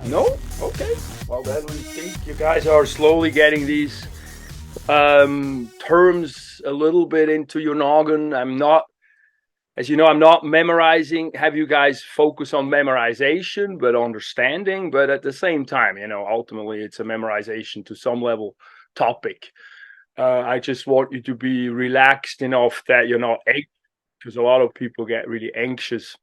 No? Okay. Well, then we think you guys are slowly getting these terms a little bit into your noggin. I'm not, as you know, I'm not memorizing. Have you guys focus on memorization, but understanding? But at the same time, ultimately it's a memorization to some level topic. I just want you to be relaxed enough that you're not anxious, because a lot of people get really anxious.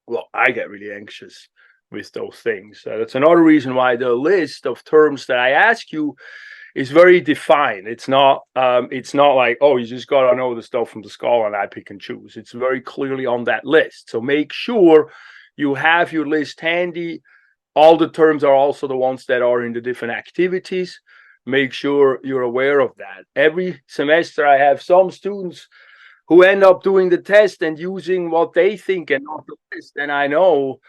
Well, I get really anxious with those things. That's another reason why the list of terms that I ask you is very defined. It's not. It's not like, oh, you just gotta know the stuff from the skull and I pick and choose. It's very clearly on that list. So make sure you have your list handy. All the terms are also the ones that are in the different activities. Make sure you're aware of that. Every semester, I have some students who end up doing the test and using what they think and not the list. And I know,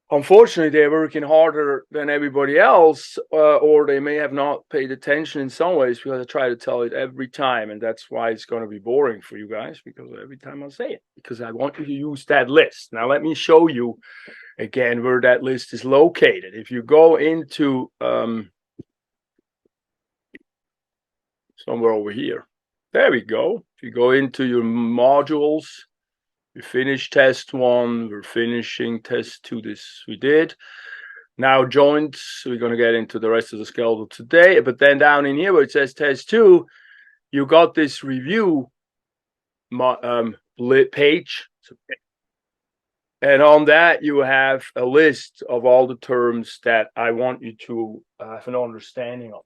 unfortunately, they're working harder than everybody else, or they may have not paid attention in some ways, because I try to tell it every time. And that's why it's going to be boring for you guys, because every time I say it, because I want you to use that list. Now, let me show you again where that list is located. If you go into somewhere over here, there we go. If you go into your modules, we finished test 1, we're finishing test 2. This we did. Now joints, we're going to get into the rest of the schedule today. But then down in here where it says test 2, you got this review page. And on that, you have a list of all the terms that I want you to have an understanding of.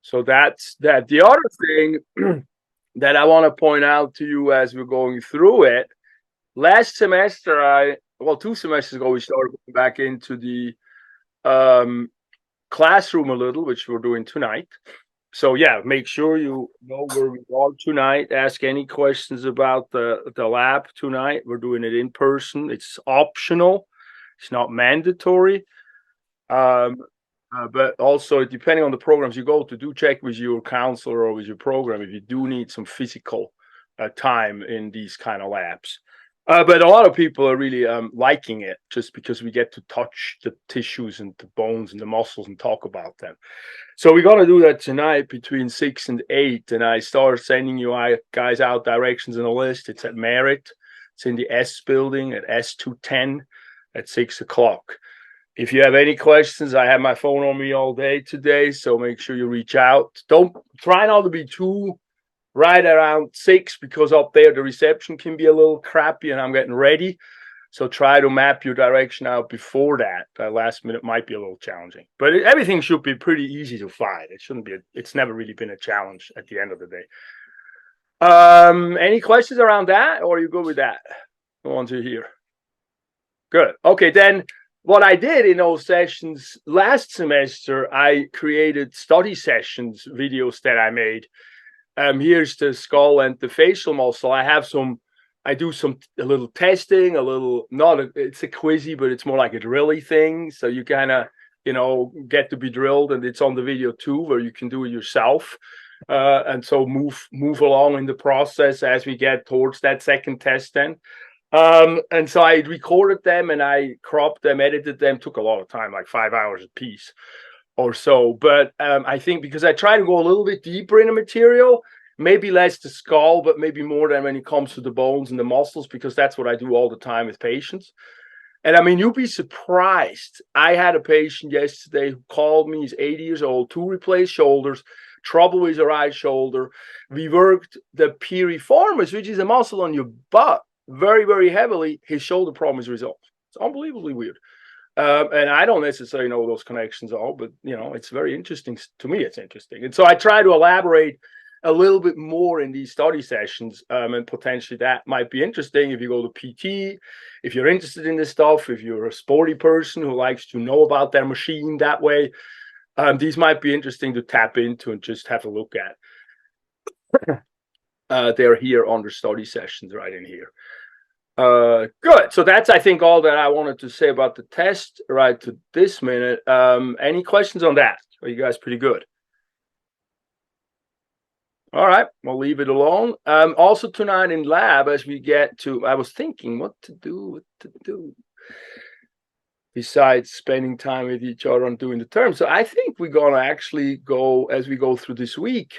So that's that. The other thing that I want to point out to you as we're going through it, last semester, 2 semesters ago, we started going back into the classroom a little, which we're doing tonight. So yeah, make sure you know where we are tonight. Ask any questions about the lab tonight. We're doing it in person. It's optional. It's not mandatory. But also, depending on the programs you go to, do check with your counselor or with your program if you do need some physical time in these kind of labs. But a lot of people are really liking it, just because we get to touch the tissues and the bones and the muscles and talk about them. So we're going to do that tonight between 6 and 8. And I start sending you guys out directions in a list. It's at Merritt. It's in the S building at S210 at 6 o'clock. If you have any questions, I have my phone on me all day today, so make sure you reach out. Don't try not to be too right around 6, because up there the reception can be a little crappy and I'm getting ready. So try to map your direction out before that. That last minute might be a little challenging, but everything should be pretty easy to find. It shouldn't be. It's never really been a challenge at the end of the day. Any questions around that, or are you good with that? The ones who are here. Good. Okay, then. What I did in those sessions last semester, I created study sessions videos that I made. Here's the skull and the facial muscle. I do a little testing, it's a quizzy, but it's more like a drilly thing. So you kind of, get to be drilled, and it's on the video too, where you can do it yourself. And so move along in the process as we get towards that second test then. And so I recorded them and I cropped them, edited them. Took a lot of time, like 5 hours a piece or so. But I think because I try to go a little bit deeper in the material, maybe less the skull, but maybe more than when it comes to the bones and the muscles, because that's what I do all the time with patients. And I mean, you'd be surprised. I had a patient yesterday who called me. He's 80 years old, 2 replaced shoulders, trouble with the right shoulder. We worked the piriformis, which is a muscle on your butt, very, very heavily. His shoulder problem is resolved. It's unbelievably weird. And I don't necessarily know those connections all, but it's very interesting. To me, it's interesting. And so I try to elaborate a little bit more in these study sessions, and potentially that might be interesting if you go to PT, if you're interested in this stuff, if you're a sporty person who likes to know about their machine that way. These might be interesting to tap into and just have a look at. They're here on the study sessions right in here. Good. So that's, I think, all that I wanted to say about the test right to this minute. Any questions on that? Are you guys pretty good? All right, we'll leave it alone. Also tonight in lab, as we get to, I was thinking what to do. besides spending time with each other and doing the term. So I think we're going to actually go, as we go through this week,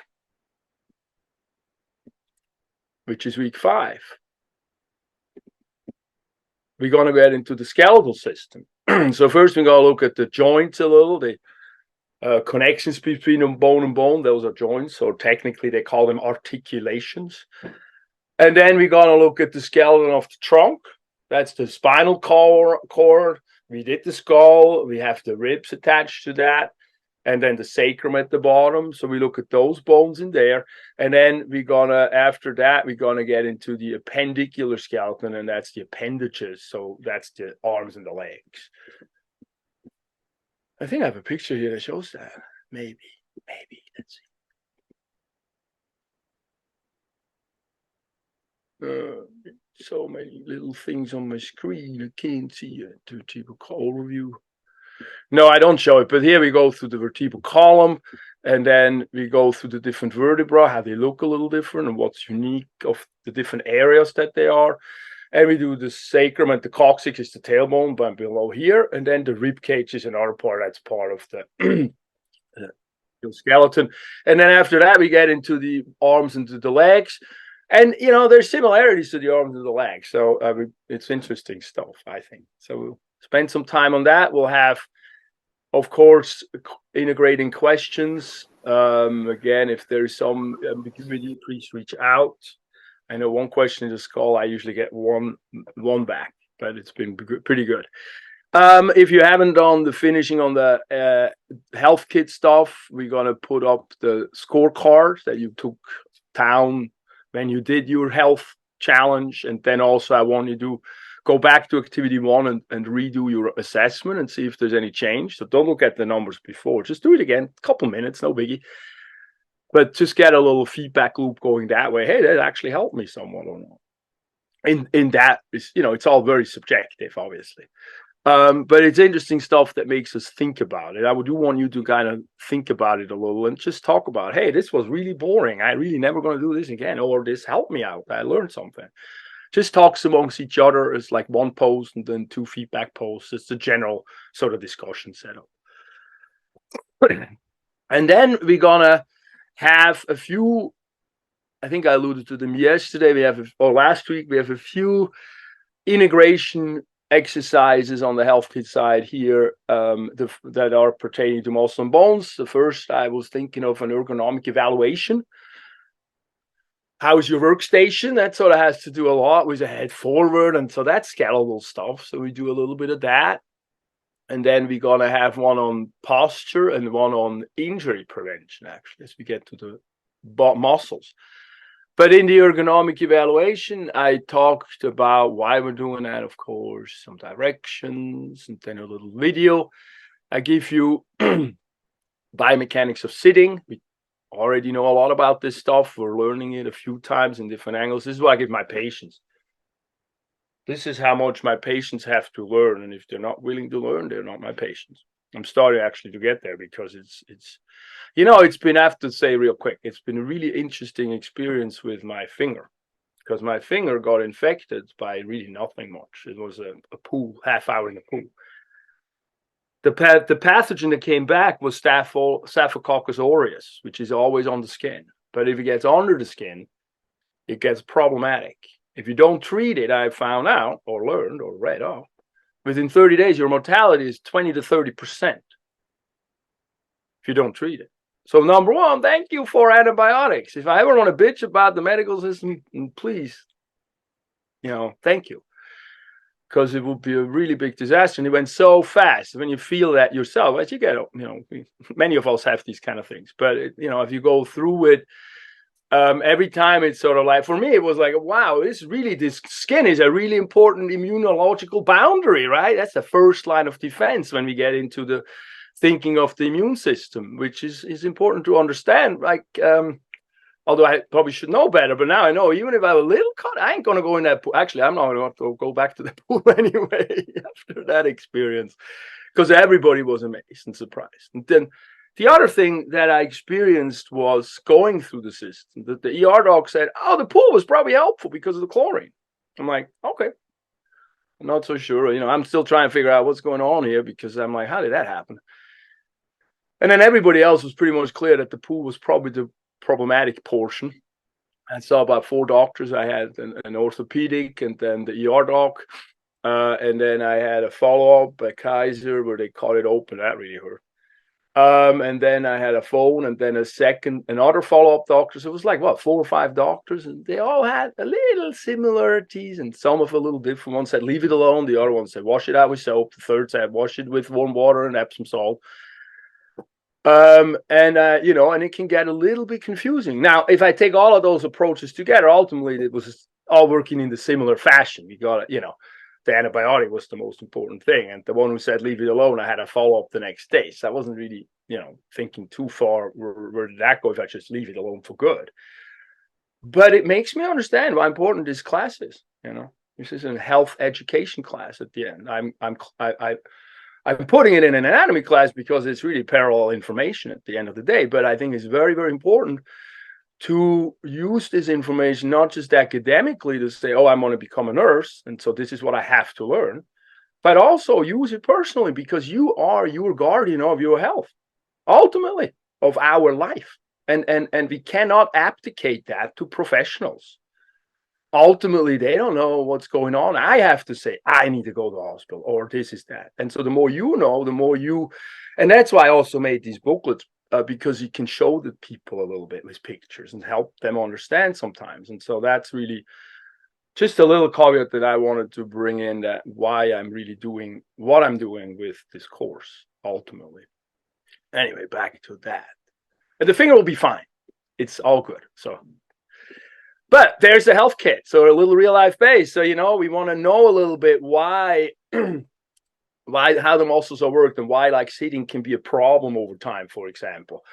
which is week 5, we're going to get into the skeletal system. So first we're going to look at the joints a little, the connections between bone and bone. Those are joints, so technically they call them articulations. And then we're going to look at the skeleton of the trunk. That's the spinal cord. We did the skull. We have the ribs attached to that. And then the sacrum at the bottom. So we look at those bones in there. And then after that, we're going to get into the appendicular skeleton, and that's the appendages. So that's the arms and the legs. I think I have a picture here that shows that. Maybe. Let's see. So many little things on my screen. I can't see a vertebral overview. No, I don't show it, but here we go through the vertebral column, and then we go through the different vertebrae, how they look a little different, and what's unique of the different areas that they are. And we do the sacrum, and the coccyx is the tailbone, but below here, and then the rib cage is another part that's part of the skeleton. And then after that, we get into the arms and the legs. And, there's similarities to the arms and the legs. So it's interesting stuff, I think. So we'll spend some time on that. We'll have, of course, integrating questions. Again, if there's some ambiguity, please reach out. I know one question in the skull, I usually get one back, but it's been pretty good. If you haven't done the finishing on the health kit stuff, we're going to put up the scorecard that you took down when you did your health challenge. And then also I want you to go back to activity 1 and redo your assessment and see if there's any change. So don't look at the numbers before. Just do it again, a couple minutes, no biggie. But just get a little feedback loop going that way. Hey, that actually helped me somewhat or not. In that, it's all very subjective, obviously. But it's interesting stuff that makes us think about it. I do want you to kind of think about it a little and just talk about, hey, this was really boring. I really never going to do this again. Or this helped me out. I learned something. Just talks amongst each other. It's like one post and then 2 feedback posts. It's the general sort of discussion setup. And then we're going to have a few, I think I alluded to them yesterday. Last week, we have a few integration exercises on the health kit side here that are pertaining to muscle and bones. The first, I was thinking of an ergonomic evaluation. How's your workstation? That sort of has to do a lot with a head forward, and so that's skeletal stuff. So we do a little bit of that. And then we're going to have one on posture and one on injury prevention, actually, as we get to the muscles. But in the ergonomic evaluation, I talked about why we're doing that, of course, some directions, and then a little video. I give you biomechanics of sitting. We already know a lot about this stuff. We're learning it a few times in different angles. This is what I give my patients. This is how much my patients have to learn. And if they're not willing to learn, they're not my patients. I'm starting actually to get there because it's been, I have to say real quick, it's been a really interesting experience with my finger, because my finger got infected by really nothing much. It was a pool, half hour in the pool. The pathogen that came back was Staphylococcus aureus, which is always on the skin. But if it gets under the skin, it gets problematic. If you don't treat it, I found out or learned or read up, within 30 days, your mortality is 20 to 30% if you don't treat it. So number one, thank you for antibiotics. If I ever want to bitch about the medical system, please, thank you. Because it would be a really big disaster. And it went so fast. When you feel that yourself, as you get, many of us have these kind of things. But, if you go through it, every time it's sort of like, for me, it was like, wow, this skin is a really important immunological boundary, right? That's the first line of defense when we get into the thinking of the immune system, which is important to understand. Like, although I probably should know better, but now I know, even if I have a little cut, I ain't going to go in that pool. Actually, I'm not going to go back to the pool anyway after that experience, because everybody was amazed and surprised. And then the other thing that I experienced was going through the system, that the ER doc said, oh, the pool was probably helpful because of the chlorine. I'm like, okay. I'm not so sure. I'm still trying to figure out what's going on here because I'm like, how did that happen? And then everybody else was pretty much clear that the pool was probably the problematic portion. I saw about 4 doctors. I had an orthopedic and then the ER doc. And then I had a follow-up at Kaiser where they cut it open. That really hurt. And then I had a phone and then another follow-up doctor. So it was like, 4 or 5 doctors, and they all had a little similarities and some of a little different. One said, leave it alone. The other one said, wash it out with soap. The third said, wash it with warm water and Epsom salt. And it can get a little bit confusing. Now, if I take all of those approaches together, ultimately it was all working in the similar fashion. We got the antibiotic was the most important thing. And the one who said, leave it alone, I had a follow-up the next day. So I wasn't really, thinking too far, where did that go if I just leave it alone for good? But it makes me understand why important this class is. This is a health education class at the end. I'm putting it in an anatomy class because it's really parallel information at the end of the day. But I think it's very, very important to use this information, not just academically to say, oh, I'm going to become a nurse, and so this is what I have to learn, but also use it personally because you are your guardian of your health, ultimately, of our life. And we cannot abdicate that to professionals. Ultimately, they don't know what's going on. I have to say, I need to go to the hospital, or this is that. And so the more you know, the more and that's why I also made these booklets, because you can show the people a little bit with pictures and help them understand sometimes. And so that's really just a little caveat that I wanted to bring in, that why I'm really doing what I'm doing with this course, ultimately. Anyway, back to that. And the finger will be fine. It's all good. But there's the health kit. So a little real life base. So, we want to know a little bit why how the muscles are worked and why like sitting can be a problem over time, for example.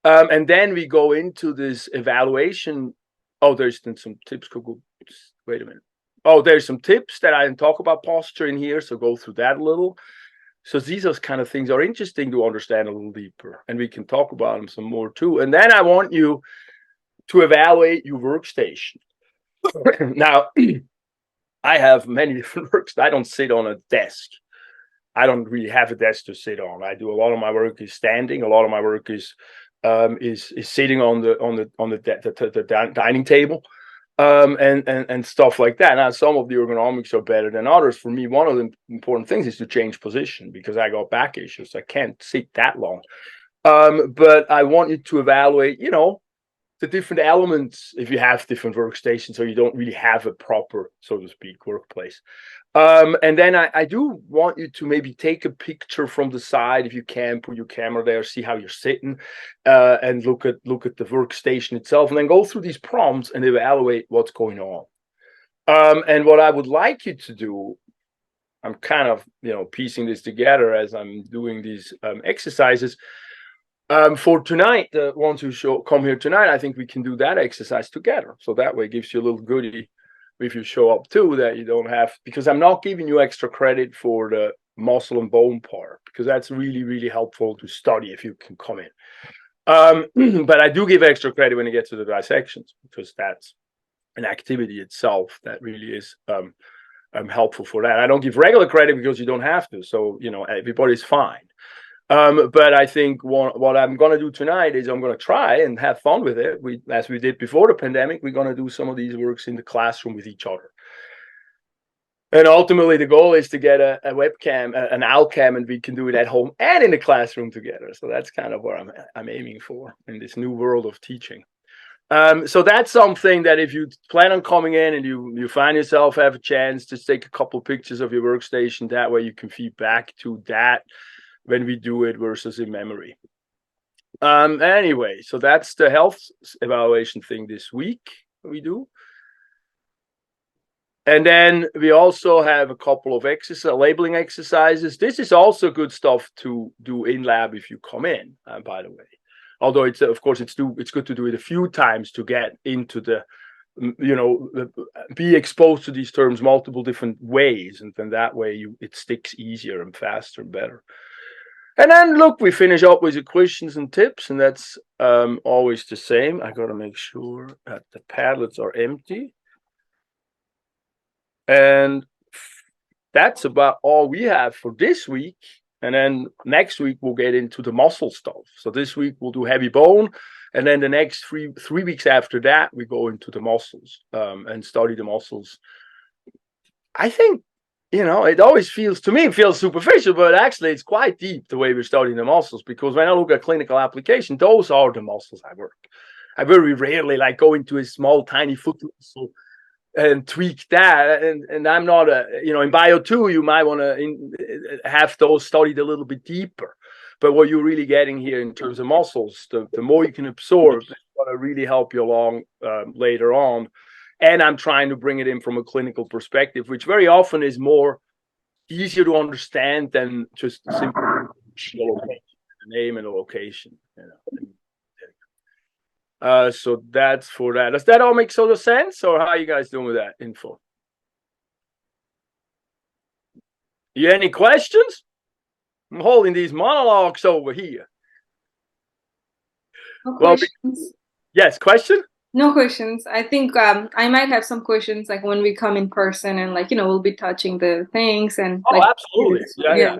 And then we go into this evaluation. Oh, there's some tips. Wait a minute. Oh, there's some tips that I didn't talk about posture in here. So go through that a little. So these are kind of things are interesting to understand a little deeper, and we can talk about them some more too. And then I want you to evaluate your workstation. Now, I have many different works. I don't sit on a desk. I don't really have a desk to sit on. I do a lot of my work is standing. A lot of my work is sitting on the dining table, and stuff like that. Now, some of the ergonomics are better than others. For me, one of the important things is to change position because I got back issues. I can't sit that long. But I want you to evaluate, the different elements if you have different workstations, so you don't really have a proper, so to speak, workplace. And then I do want you to maybe take a picture from the side if you can, put your camera there, see how you're sitting, and look at the workstation itself, and then go through these prompts and evaluate what's going on. And what I would like you to do, I'm kind of piecing this together as I'm doing these exercises. For tonight, the ones who come here tonight, I think we can do that exercise together. So that way it gives you a little goodie if you show up too, that you don't have, because I'm not giving you extra credit for the muscle and bone part, because that's really, really helpful to study if you can come in. But I do give extra credit when you get to the dissections, because that's an activity itself that really is helpful for that. I don't give regular credit because you don't have to. So, everybody's fine. But I think what I'm going to do tonight is I'm going to try and have fun with it. As we did before the pandemic, we're going to do some of these works in the classroom with each other. And ultimately, the goal is to get a webcam, an Alcam, and we can do it at home and in the classroom together. So that's kind of what I'm aiming for in this new world of teaching. So that's something that if you plan on coming in and you find yourself have a chance, just take a couple pictures of your workstation. That way you can feed back to that when we do it versus in memory. Anyway, so that's the health evaluation thing this week we do. And then we also have a couple of labeling exercises. This is also good stuff to do in lab if you come in, by the way. Although it's good to do it a few times to get into be exposed to these terms multiple different ways, and then that way it sticks easier and faster and better. And then look, we finish up with the questions and tips, and that's always the same. I got to make sure that the Padlets are empty. And that's about all we have for this week. And then next week we'll get into the muscle stuff. So this week we'll do heavy bone, and then the next three weeks after that we go into the muscles and study the muscles. I think, it always feels superficial, but actually it's quite deep the way we're studying the muscles, because when I look at clinical application, those are the muscles I work. I very rarely go into a small tiny foot muscle and tweak that, and I'm not in bio 2 you might want to have those studied a little bit deeper, but what you're really getting here in terms of muscles, the more you can absorb, it's going to really help you along later on. And I'm trying to bring it in from a clinical perspective, which very often is more easier to understand than just simply the name and the location. So that's for that. Does that all make sort of sense, or how are you guys doing with that info? You any questions? I'm holding these monologues over here. No questions. Yes, question? No questions. I think I might have some questions when we come in person, and we'll be touching the things and absolutely. Yeah.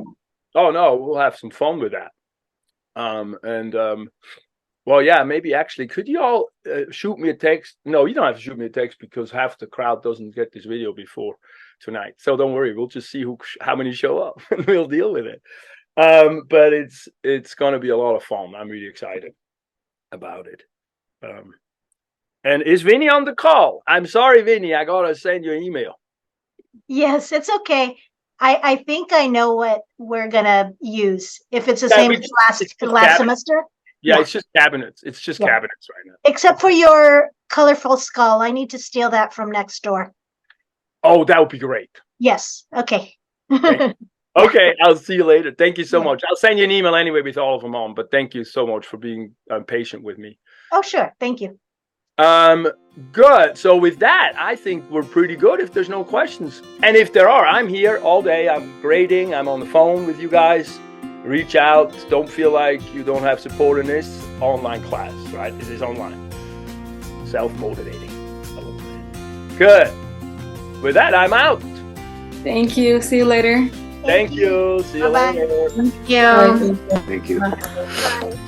Oh no, we'll have some fun with that. Well, yeah, maybe actually, could you all shoot me a text? No, you don't have to shoot me a text because half the crowd doesn't get this video before tonight. So don't worry, we'll just see how many show up and we'll deal with it. But it's going to be a lot of fun. I'm really excited about it. And is Vinny on the call? I'm sorry, Vinny, I got to send you an email. Yes, it's okay. I think I know what we're going to use. If it's the same as last semester. Yeah, it's just cabinets. It's just cabinets right now. Except for your colorful skull. I need to steal that from next door. Oh, that would be great. Yes. Okay. Okay, I'll see you later. Thank you so much. I'll send you an email anyway with all of them on, but thank you so much for being patient with me. Oh, sure. Thank you. Good. So with that, I think we're pretty good if there's no questions. And if there are, I'm here all day. I'm grading. I'm on the phone with you guys. Reach out. Don't feel like you don't have support in this online class, right? It is online. Self-motivating. Good. With that, I'm out. Thank you. See you later. Thank you. See you later. Thank you. Thank you. Bye.